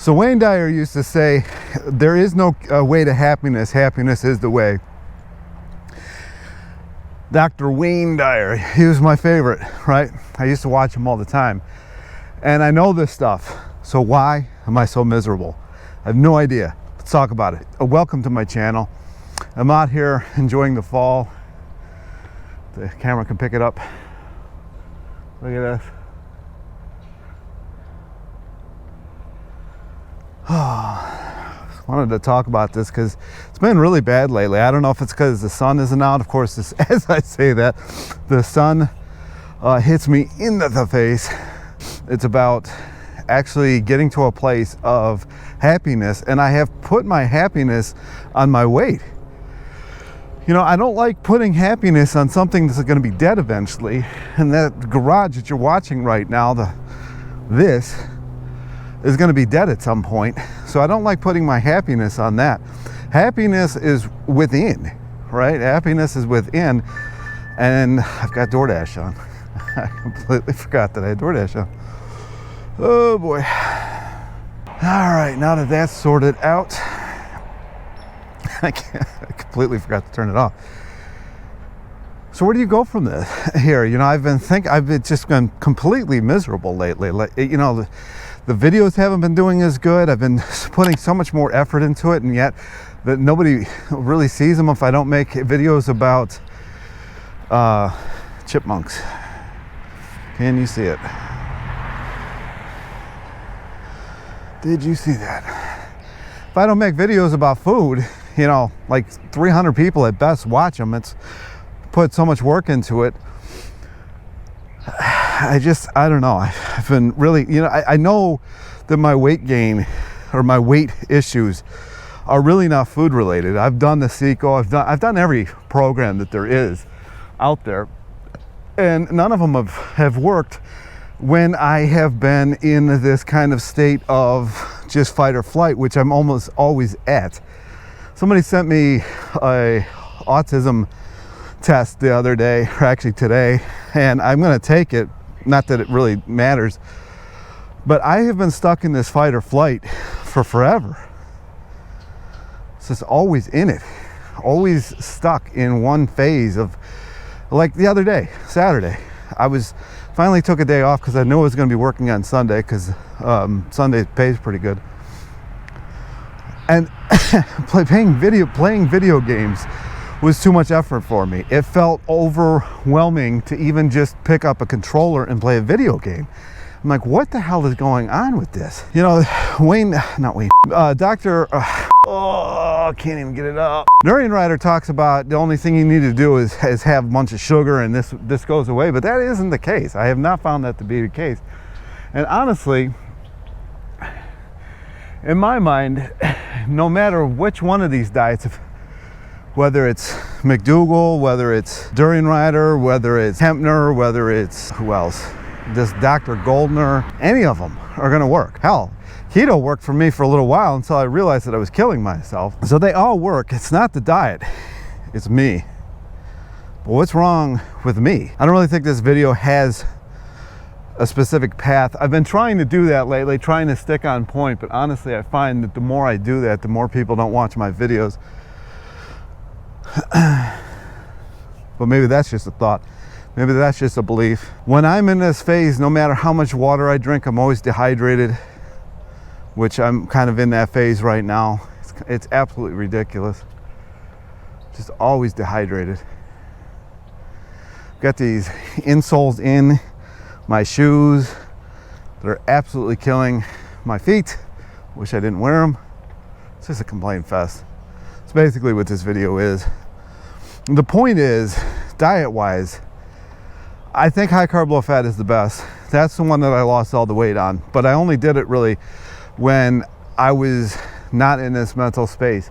So Wayne Dyer used to say, there is no way to happiness, happiness is the way. Dr. Wayne Dyer, he was my favorite, right? I used to watch him all the time. And I know this stuff, so why am I so miserable? I have no idea. Let's talk about it. Welcome to my channel. I'm out here enjoying the fall. The camera can pick it up. Look at this. Wanted to talk about this because it's been really bad lately. I don't know if it's because the sun isn't out. Of course, as I say that, the sun hits me in the face. It's about actually getting to a place of happiness, and I have put my happiness on my weight. You know, I don't like putting happiness on something that's going to be dead eventually. And that garage that you're watching right now, this is going to be dead at some point. So I don't like putting my happiness on that. Happiness is within, right? Happiness is within. And I've got DoorDash on. I completely forgot that I had DoorDash on. Oh boy. All right, now that that's sorted out, I completely forgot to turn it off. So where do you go from this here? You know, I've been just been completely miserable lately. Like, you know, the videos haven't been doing as good. I've been putting so much more effort into it, and yet that nobody really sees them if I don't make videos about chipmunks. Can you see it? Did you see that? If I don't make videos about food, you know, like 300 people at best watch them. It's put so much work into it. I don't know. I've been really, you know, I know that my weight gain or my weight issues are really not food related. I've done the Seco, I've done every program that there is out there, and none of them have worked when I have been in this kind of state of just fight or flight, which I'm almost always at. Somebody sent me a autism test the other day, or actually today, and I'm going to take it. Not that it really matters, but I have been stuck in this fight or flight for forever. It's just always in it, always stuck in one phase of, like the other day, Saturday, I finally took a day off because I knew I was going to be working on Sunday, because Sunday pays pretty good. And playing video games was too much effort for me. It felt overwhelming to even just pick up a controller and play a video game. I'm like, what the hell is going on with this? You know, Dr. I can't even get it up. Durian Rider talks about the only thing you need to do is have a bunch of sugar and this goes away, but that isn't the case. I have not found that to be the case. And honestly, in my mind, no matter which one of these diets, whether it's McDougall, whether it's Durian Rider, whether it's Hempner, whether it's, who else? This Dr. Goldner, any of them are gonna work. Hell, keto worked for me for a little while until I realized that I was killing myself. So they all work. It's not the diet, it's me. But what's wrong with me? I don't really think this video has a specific path. I've been trying to do that lately, trying to stick on point, but honestly, I find that the more I do that, the more people don't watch my videos. But maybe that's just a thought. Maybe that's just a belief. When I'm in this phase, no matter how much water I drink, I'm always dehydrated, which I'm kind of in that phase right now. It's absolutely ridiculous. Just always dehydrated. Got these insoles in my shoes that are absolutely killing my feet. Wish I didn't wear them. It's just a complaint fest. It's basically what this video is. The point is, diet-wise, I think high carb, low fat is the best. That's the one that I lost all the weight on, but I only did it really when I was not in this mental space.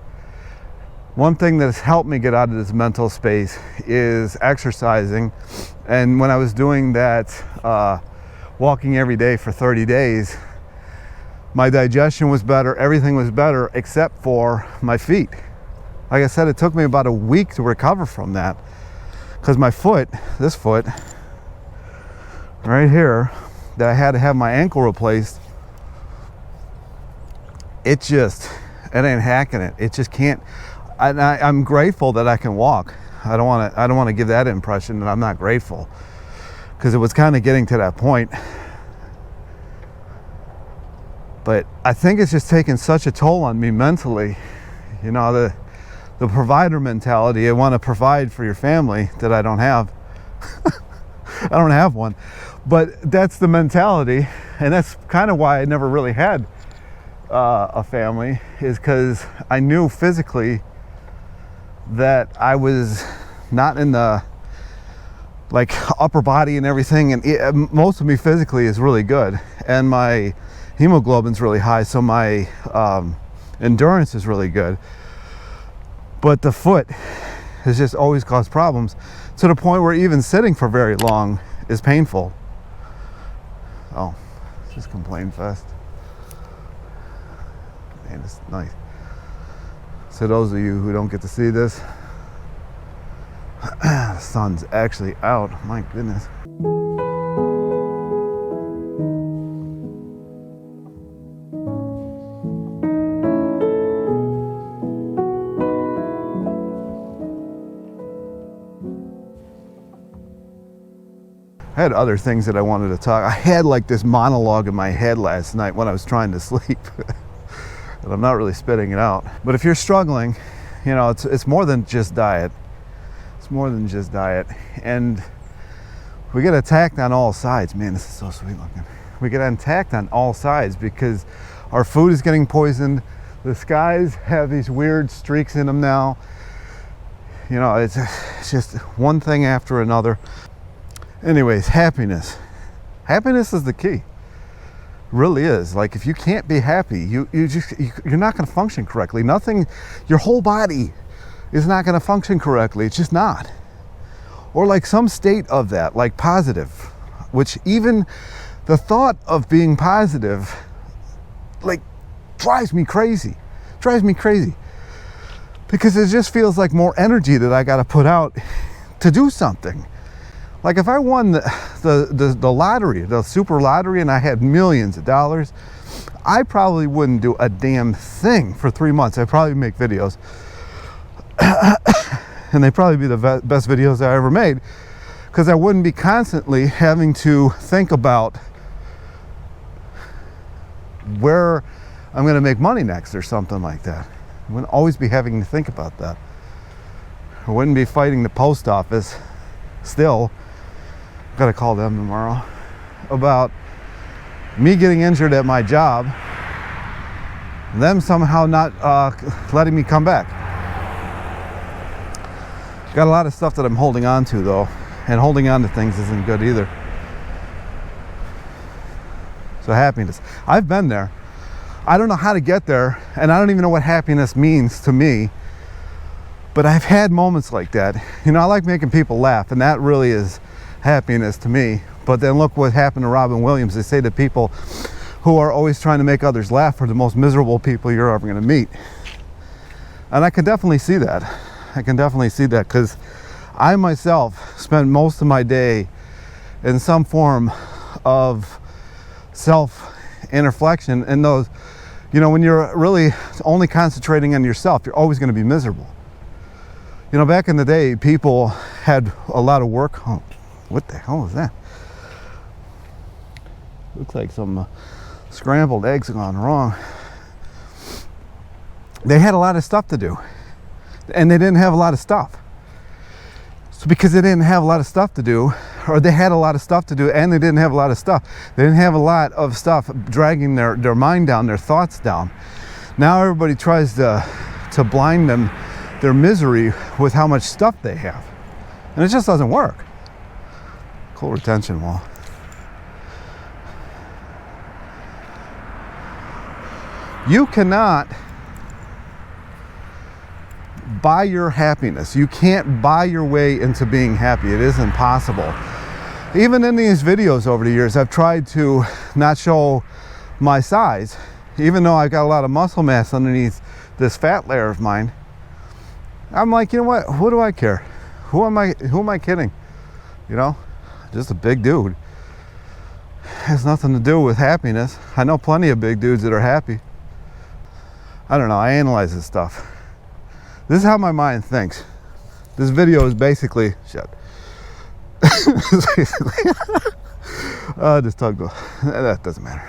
One thing that has helped me get out of this mental space is exercising. And when I was doing that, walking every day for 30 days, my digestion was better, everything was better except for my feet. Like I said, it took me about a week to recover from that, because my foot, this foot right here, that I had to have my ankle replaced, it ain't hacking it. It just can't. I'm grateful that I can walk. I don't want to give that impression that I'm not grateful, because it was kind of getting to that point. But I think it's just taking such a toll on me mentally. You know, the provider mentality. I want to provide for your family that I don't have. I don't have one. But that's the mentality. And that's kind of why I never really had a family, is because I knew physically that I was not in the like upper body and everything. And most of me physically is really good. And my hemoglobin's really high, so my endurance is really good. But the foot has just always caused problems, to the point where even sitting for very long is painful. Oh, it's just complain fest. Man, it's nice. So those of you who don't get to see this, the sun's actually out. My goodness. I had other things that I wanted to talk. I had like this monologue in my head last night when I was trying to sleep. And I'm not really spitting it out. But if you're struggling, you know, it's more than just diet. It's more than just diet. And we get attacked on all sides. Man, this is so sweet looking. We get attacked on all sides because our food is getting poisoned. The skies have these weird streaks in them now. You know, it's just one thing after another. Anyways, happiness. Happiness is the key. It really is. Like, if you can't be happy, you're not going to function correctly. Nothing, your whole body is not going to function correctly. It's just not. Or like some state of that, like positive, which even the thought of being positive, like, drives me crazy. Drives me crazy. Because it just feels like more energy that I got to put out to do something. Like if I won the lottery, the super lottery, and I had millions of dollars, I probably wouldn't do a damn thing for 3 months. I'd probably make videos. And they'd probably be the best videos I ever made, because I wouldn't be constantly having to think about where I'm going to make money next or something like that. I wouldn't always be having to think about that. I wouldn't be fighting the post office still. Got to call them tomorrow about me getting injured at my job, them somehow not letting me come back. Got a lot of stuff that I'm holding on to though, and holding on to things isn't good either. So happiness, I've been there. I don't know how to get there, and I don't even know what happiness means to me, but I've had moments like that. You know, I like making people laugh, and that really is happiness to me. But then look what happened to Robin Williams. They say that people who are always trying to make others laugh are the most miserable people you're ever going to meet. And I can definitely see that. I can definitely see that, because I myself spend most of my day in some form of self-introspection. And those, you know, when you're really only concentrating on yourself, you're always going to be miserable. You know, back in the day, people had a lot of work. Oh, what the hell is that? Looks like some scrambled eggs gone wrong. They had a lot of stuff to do, and they didn't have a lot of stuff. So because they didn't have a lot of stuff to do, or they had a lot of stuff to do and they didn't have a lot of stuff, they didn't have a lot of stuff dragging their mind down, their thoughts down. Now everybody tries to blind them, their misery, with how much stuff they have. And it just doesn't work. Cool retention wall. You cannot buy your happiness. You can't buy your way into being happy. It is impossible. Even in these videos over the years, I've tried to not show my size, even though I've got a lot of muscle mass underneath this fat layer of mine. I'm like, you know what? Who do I care? Who am I kidding? You know, just a big dude. Has nothing to do with happiness. I know plenty of big dudes that are happy. I don't know, I analyze this stuff. This is how my mind thinks. This video is basically, just talk to, that doesn't matter.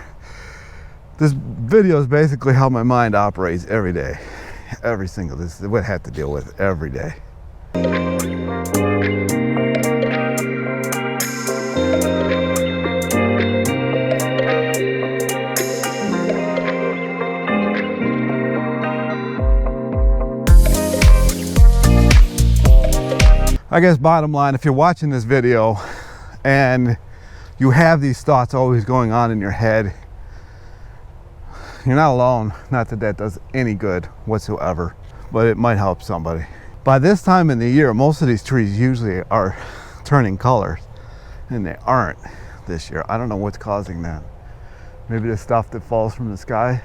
This video is basically how my mind operates every day. Every single, this is what I have to deal with every day. I guess bottom line, if you're watching this video and you have these thoughts always going on in your head, you're not alone. Not that that does any good whatsoever, but it might help somebody. By this time in the year, most of these trees usually are turning colors, and they aren't this year. I don't know what's causing that. Maybe the stuff that falls from the sky.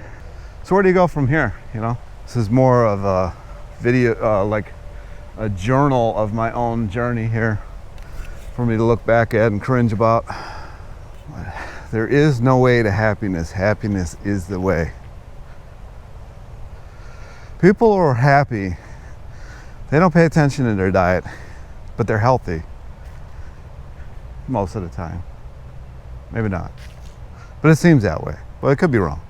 So where do you go from here, you know? This is more of a video, like a journal of my own journey here for me to look back at and cringe about. There is no way to happiness. Happiness is the way. People who are happy, they don't pay attention to their diet, but they're healthy most of the time. Maybe not, but it seems that way, but it could be wrong.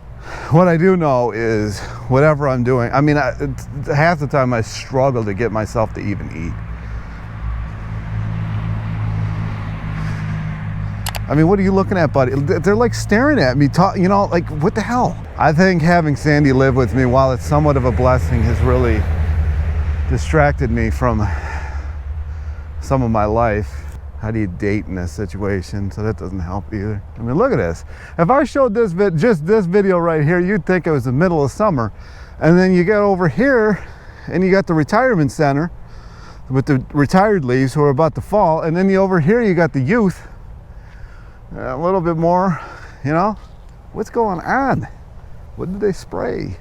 What I do know is whatever I'm doing, I mean, half the time I struggle to get myself to even eat. I mean, what are you looking at, buddy? They're like staring at me, you know, like, what the hell? I think having Sandy live with me, while it's somewhat of a blessing, has really distracted me from some of my life. How do you date in this situation? So that doesn't help either. I mean, look at this. If I showed this just this video right here, you'd think it was the middle of summer. And then you get over here and you got the retirement center with the retired leaves who are about to fall. And then over here you got the youth. A little bit more, you know. What's going on? What did they spray?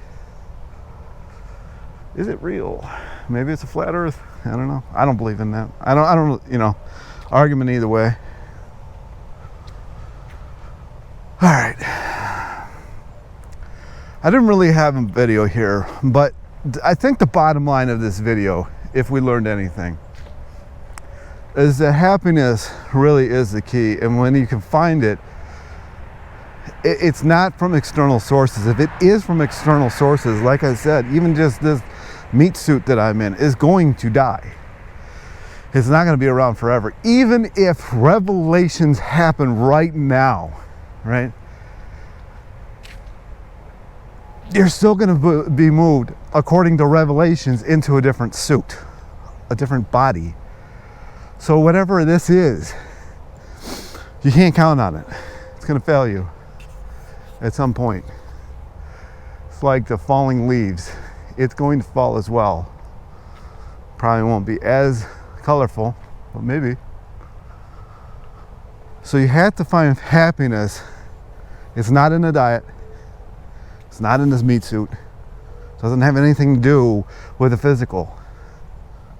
Is it real? Maybe it's a flat earth. I don't know. I don't believe in that. I don't, you know, argument either way. All right. I didn't really have a video here, but I think the bottom line of this video, if we learned anything, is that happiness really is the key. And when you can find it, it's not from external sources. If it is from external sources, like I said, even just this meat suit that I'm in is going to die. It's not going to be around forever. Even if revelations happen right now, right? You're still going to be moved, according to revelations, into a different suit, a different body. So whatever this is, you can't count on it. It's going to fail you at some point. It's like the falling leaves. It's going to fall as well. Probably won't be as colorful, but maybe. So you have to find happiness. It's not in the diet. It's not in this meat suit. It doesn't have anything to do with the physical.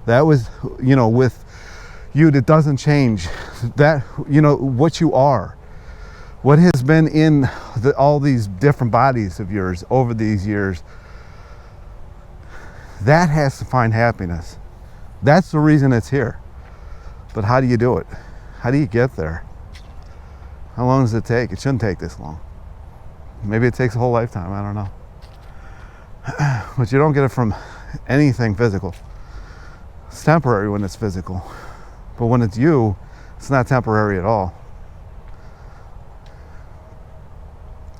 That was, you know, with you, that doesn't change. That, you know, what you are, what has been in all these different bodies of yours over these years, that has to find happiness. That's the reason it's here. But how do you do it? How do you get there? How long does it take? It shouldn't take this long. Maybe it takes a whole lifetime, I don't know. But you don't get it from anything physical. It's temporary when it's physical. But when it's you, it's not temporary at all.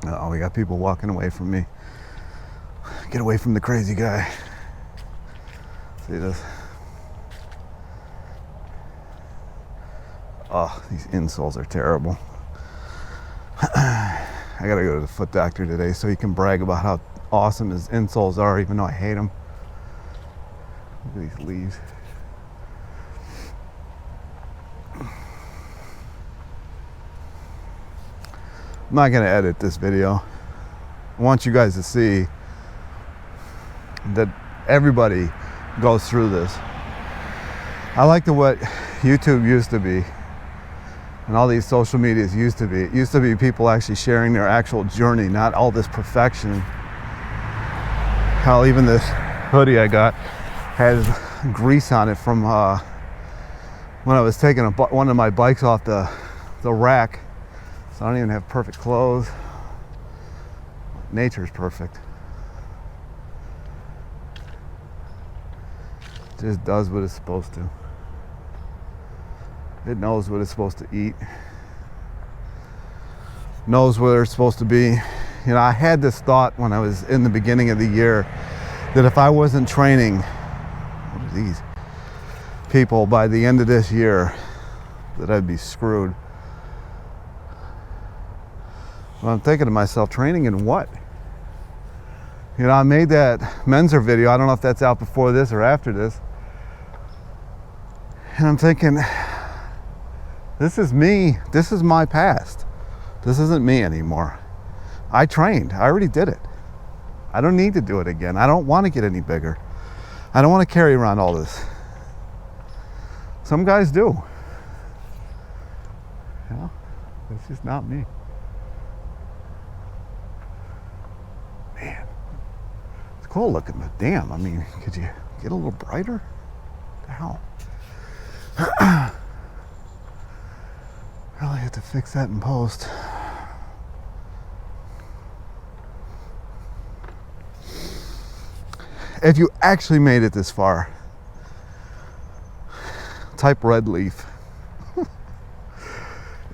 Oh, we got people walking away from me. Get away from the crazy guy. See this? Oh, these insoles are terrible. I gotta go to the foot doctor today so he can brag about how awesome his insoles are, even though I hate them. Look at these leaves. I'm not gonna edit this video. I want you guys to see that everybody goes through this. I like what YouTube used to be, and all these social medias used to be. It used to be people actually sharing their actual journey, not all this perfection. Hell, even this hoodie I got has grease on it from when I was taking one of my bikes off the rack. So I don't even have perfect clothes. Nature's perfect. It just does what it's supposed to. It knows what it's supposed to eat. Knows where it's supposed to be. You know, I had this thought when I was in the beginning of the year that if I wasn't training these people by the end of this year, that I'd be screwed. Well, I'm thinking to myself, training in what? You know, I made that Menzer video. I don't know if that's out before this or after this. And I'm thinking, this is me. This is my past. This isn't me anymore. I trained. I already did it. I don't need to do it again. I don't want to get any bigger. I don't want to carry around all this. Some guys do. You know, it's just not me. Man, it's cool looking, but damn, I mean, could you get a little brighter? What the hell? Really have to fix that in post. If you actually made it this far, type red leaf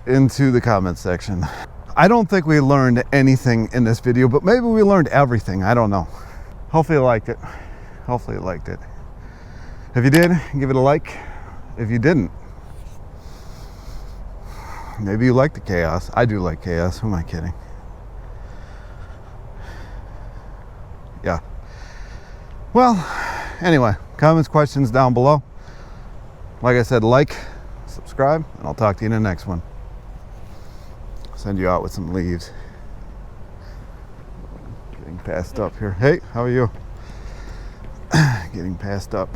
into the comment section. I don't think we learned anything in this video, but maybe we learned everything. I don't know. Hopefully you liked it. Hopefully you liked it. If you did, give it a like. If you didn't, maybe you like the chaos. I do like chaos. Who am I kidding? Yeah. Well, anyway, comments, questions down below. Like I said, like, subscribe, and I'll talk to you in the next one. Send you out with some leaves. Getting passed up here. Hey, how are you? Getting passed up.